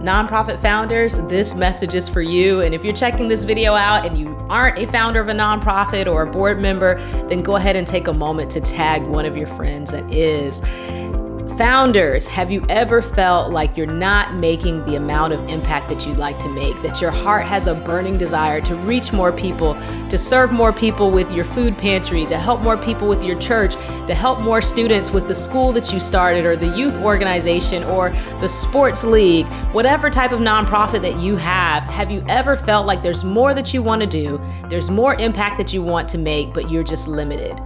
Nonprofit founders, this message is for you. And if you're checking this video out and you aren't a founder of a nonprofit or a board member, then go ahead and take a moment to tag one of your friends that is. Founders, have you ever felt like you're not making the amount of impact that you'd like to make, that your heart has a burning desire to reach more people, to serve more people with your food pantry, to help more people with your church, to help more students with the school that you started or the youth organization or the sports league, whatever type of nonprofit that you have you ever felt like there's more that you want to do, there's more impact that you want to make, but you're just limited?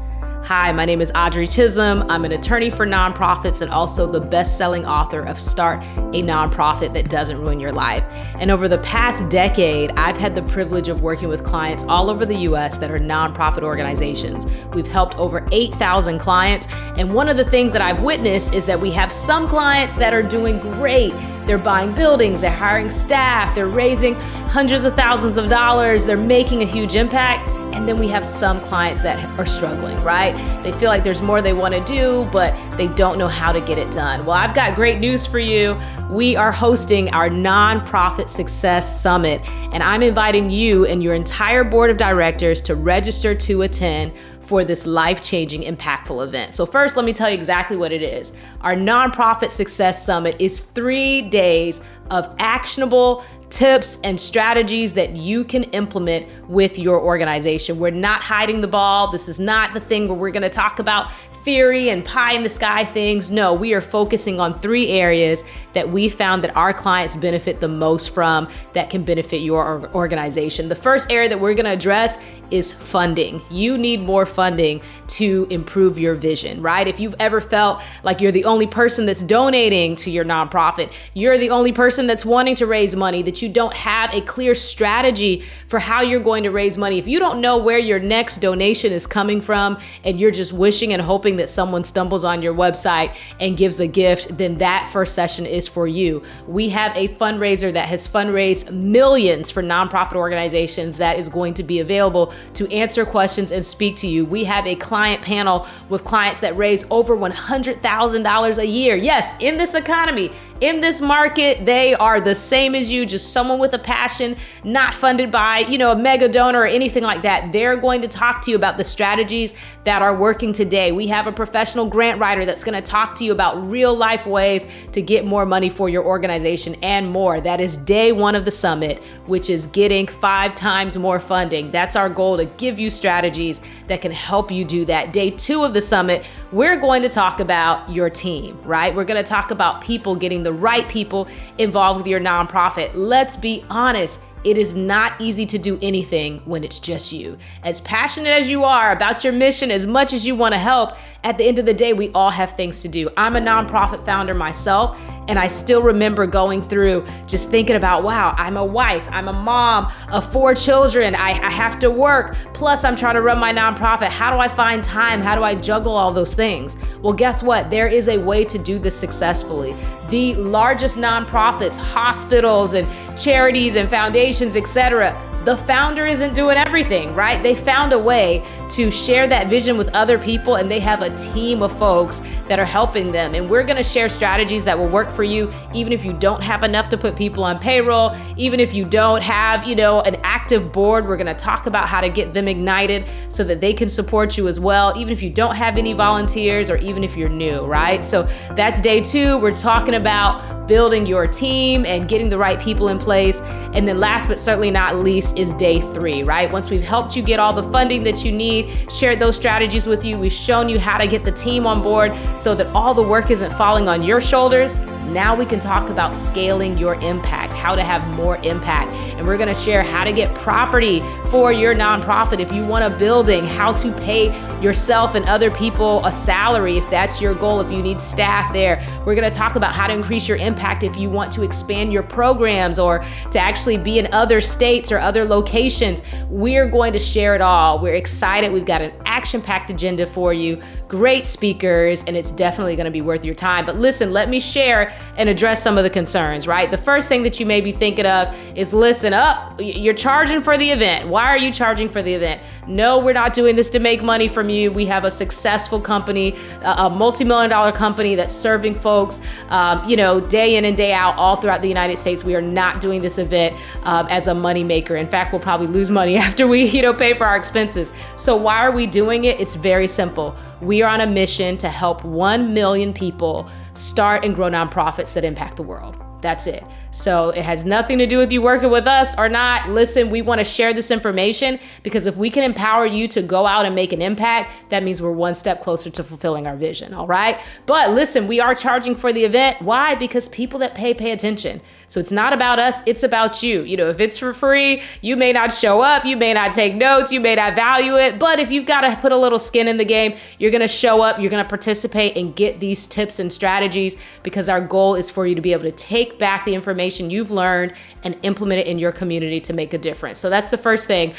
Hi, my name is Audrey Chisholm. I'm an attorney for nonprofits and also the best-selling author of Start a Nonprofit That Doesn't Ruin Your Life. And over the past decade, I've had the privilege of working with clients all over the U.S. that are nonprofit organizations. We've helped over 8,000 clients. And one of the things that I've witnessed is that we have some clients that are doing great. They're buying buildings, they're hiring staff, they're raising hundreds of thousands of dollars, they're making a huge impact. And then we have some clients that are struggling, right? They feel like there's more they want to do, but they don't know how to get it done. Well, I've got great news for you. We are hosting our Nonprofit Success Summit, and I'm inviting you and your entire board of directors to register to attend for this life-changing, impactful event. So first, let me tell you exactly what it is. Our Nonprofit Success Summit is 3 days of actionable tips and strategies that you can implement with your organization. We're not hiding the ball. This is not the thing where we're going to talk about theory and pie in the sky things. No, we are focusing on 3 areas that we found that our clients benefit the most from that can benefit your organization. The first area that we're going to address is funding. You need more funding to improve your vision, right? If you've ever felt like you're the only person that's donating to your nonprofit, you're the only person that's wanting to raise money, that you don't have a clear strategy for how you're going to raise money, if you don't know where your next donation is coming from and you're just wishing and hoping that someone stumbles on your website and gives a gift, then that first session is for you. We have a fundraiser that has fundraised millions for nonprofit organizations that is going to be available to answer questions and speak to you. We have a client panel with clients that raise over $100,000 a year. Yes, in this economy, in this market, they are the same as you, just someone with a passion, not funded by, a mega donor or anything like that. They're going to talk to you about the strategies that are working today. We have a professional grant writer that's going to talk to you about real life ways to get more money for your organization and more. That is day 1 of the summit, which is getting 5 times more funding. That's our goal, to give you strategies that can help you do that. Day 2 of the summit, we're going to talk about your team, right? We're going to talk about getting the right people involved with your nonprofit. Let's be honest. It is not easy to do anything when it's just you. As passionate as you are about your mission, as much as you want to help, at the end of the day, we all have things to do. I'm a nonprofit founder myself, and I still remember going through just thinking about, wow, I'm a wife, I'm a mom of 4 children, I have to work, plus I'm trying to run my nonprofit. How do I find time? How do I juggle all those things? Well, guess what? There is a way to do this successfully. The largest nonprofits, hospitals and charities and foundations, etc., the founder isn't doing everything, right? They found a way to share that vision with other people, and they have a team of folks that are helping them. And we're gonna share strategies that will work for you, even if you don't have enough to put people on payroll, even if you don't have, an active board. We're gonna talk about how to get them ignited so that they can support you as well, even if you don't have any volunteers or even if you're new, right? So that's day 2. We're talking about building your team and getting the right people in place. And then last but certainly not least is day 3, right? Once we've helped you get all the funding that you need, shared those strategies with you, we've shown you how to get the team on board so that all the work isn't falling on your shoulders. Now we can talk about scaling your impact, how to have more impact. And we're gonna share how to get property for your nonprofit if you want a building, how to pay yourself and other people a salary if that's your goal, if you need staff there. We're gonna talk about how to increase your impact if you want to expand your programs or to actually be in other states or other locations. We're going to share it all. We're excited. We've got an action-packed agenda for you, great speakers, and it's definitely gonna be worth your time. But listen, let me share and address some of the concerns, right? The first thing that you may be thinking of is, listen up, you're charging for the event. Why are you charging for the event? No, we're not doing this to make money for from you. We have a successful company, a multi-million-dollar company that's serving folks, day in and day out all throughout the United States. We are not doing this event as a money maker. In fact, we'll probably lose money after we, pay for our expenses. So why are we doing it? It's very simple. We are on a mission to help 1 million people start and grow nonprofits that impact the world. That's it. So it has nothing to do with you working with us or not. Listen, we want to share this information because if we can empower you to go out and make an impact, that means we're one step closer to fulfilling our vision. All right. But listen, we are charging for the event. Why? Because people that pay attention. So it's not about us, it's about you. If it's for free, you may not show up, you may not take notes, you may not value it, but if you've got to put a little skin in the game, you're going to show up, you're going to participate and get these tips and strategies, because our goal is for you to be able to take back the information you've learned and implement it in your community to make a difference. So that's the first thing.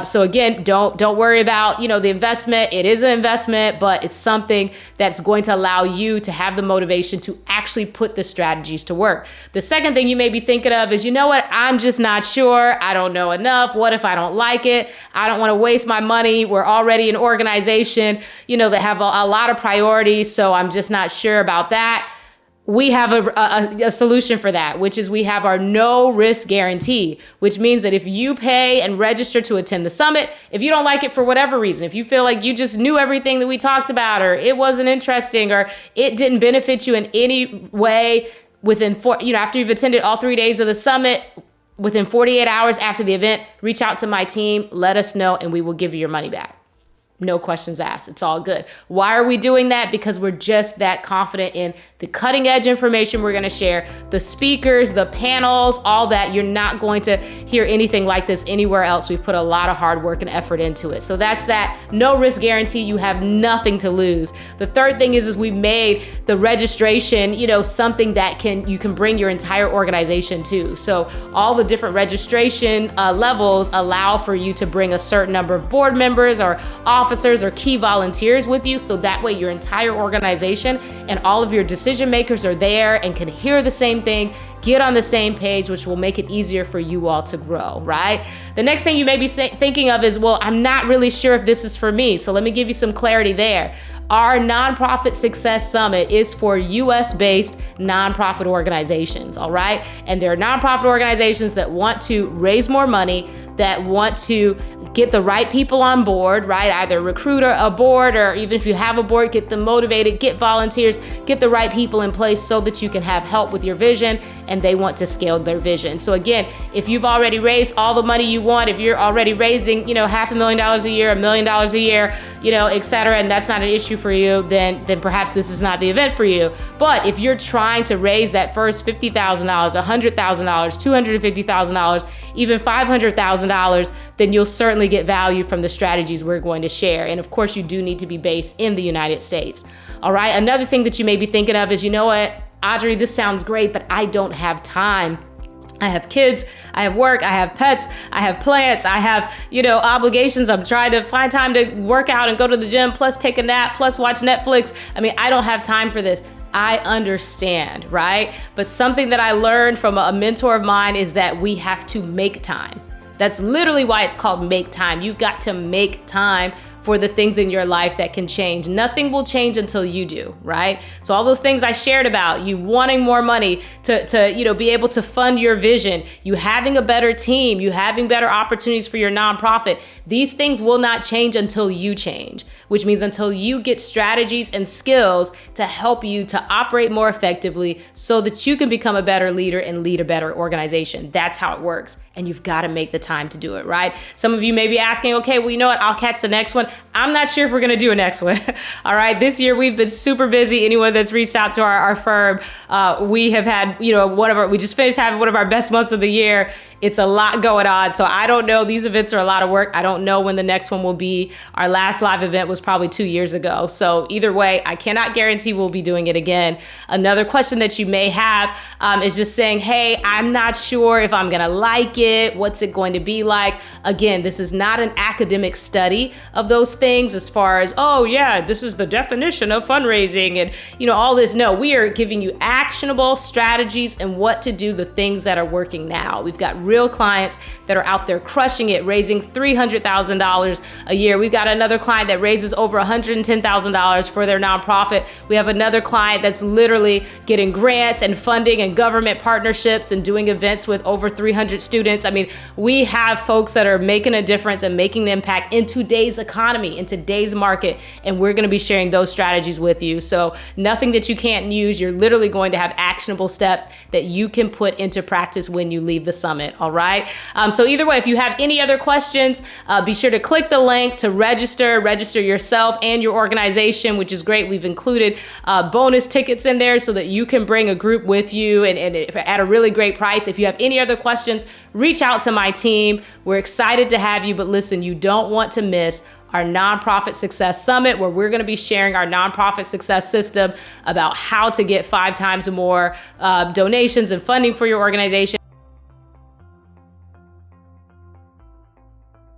So again, don't worry about, the investment. It is an investment, but it's something that's going to allow you to have the motivation to actually put the strategies to work. The second thing you may be thinking of is, I'm just not sure. I don't know enough. What if I don't like it? I don't want to waste my money. We're already an organization, that have a lot of priorities. So I'm just not sure about that. We have a solution for that, which is we have our no risk guarantee, which means that if you pay and register to attend the summit, if you don't like it for whatever reason, if you feel like you just knew everything that we talked about, or it wasn't interesting, or it didn't benefit you in any way, after you've attended all 3 days of the summit, within 48 hours after the event, reach out to my team, let us know, and we will give you your money back. No questions asked. It's all good. Why are we doing that? Because we're just that confident in the cutting edge information we're going to share, the speakers, the panels, all that. You're not going to hear anything like this anywhere else. We've put a lot of hard work and effort into it. So that's that no risk guarantee. You have nothing to lose. The third thing is we made the registration, something that you can bring your entire organization to. So all the different registration levels allow for you to bring a certain number of board members or officers or key volunteers with you, so that way your entire organization and all of your decision makers are there and can hear the same thing, get on the same page, which will make it easier for you all to grow, right? The next thing you may be thinking of is, well, I'm not really sure if this is for me. So let me give you some clarity there. Our Nonprofit Success Summit is for US-based nonprofit organizations, all right? And there are nonprofit organizations that want to raise more money, that want to get the right people on board, right? Either recruit a board, or even if you have a board, get them motivated, get volunteers, get the right people in place so that you can have help with your vision, and they want to scale their vision. So again, if you've already raised all the money you want, if you're already raising, $500,000 a year, $1 million a year, et cetera, and that's not an issue for you, then perhaps this is not the event for you. But if you're trying to raise that first $50,000, $100,000, $250,000, even $500,000, then you'll certainly get value from the strategies we're going to share. And of course, you do need to be based in the United States. All right. Another thing that you may be thinking of is, what, Audrey, this sounds great, but I don't have time. I have kids, I have work, I have pets, I have plants, I have, obligations. I'm trying to find time to work out and go to the gym, plus take a nap, plus watch Netflix. I don't have time for this. I understand, right? But something that I learned from a mentor of mine is that we have to make time. That's literally why it's called Make Time. You've got to make time for the things in your life that can change. Nothing will change until you do, right? So all those things I shared about, you wanting more money to be able to fund your vision, you having a better team, you having better opportunities for your nonprofit, these things will not change until you change, which means until you get strategies and skills to help you to operate more effectively so that you can become a better leader and lead a better organization. That's how it works. And you've got to make the time to do it, right? Some of you may be asking, okay, well, you know what? I'll catch the next one. I'm not sure if we're going to do a next one. All right. This year we've been super busy. Anyone that's reached out to our firm, we have had, we just finished having one of our best months of the year. It's a lot going on. So I don't know. These events are a lot of work. I don't know when the next one will be. Our last live event was probably 2 years ago. So either way, I cannot guarantee we'll be doing it again. Another question that you may have is just saying, hey, I'm not sure if I'm going to like it. What's it going to be like? Again, this is not an academic study of those those things as far as, oh yeah, this is the definition of fundraising and all this. No, we are giving you actionable strategies and what to do, the things that are working now. We've got real clients that are out there crushing it, raising $300,000 a year. We've got another client that raises over $110,000 for their nonprofit. We have another client that's literally getting grants and funding and government partnerships and doing events with over 300 students. I mean, we have folks that are making a difference and making an impact in today's economy, in today's market, and we're going to be sharing those strategies with you. So nothing that you can't use. You're literally going to have actionable steps that you can put into practice when you leave the summit. All right. So either way, if you have any other questions, be sure to click the link to register yourself and your organization, which is great. We've included bonus tickets in there so that you can bring a group with you and at a really great price. If you have any other questions, reach out to my team. We're excited to have you, but listen, you don't want to miss our Nonprofit Success Summit, where we're going to be sharing our nonprofit success system about how to get 5 times more donations and funding for your organization.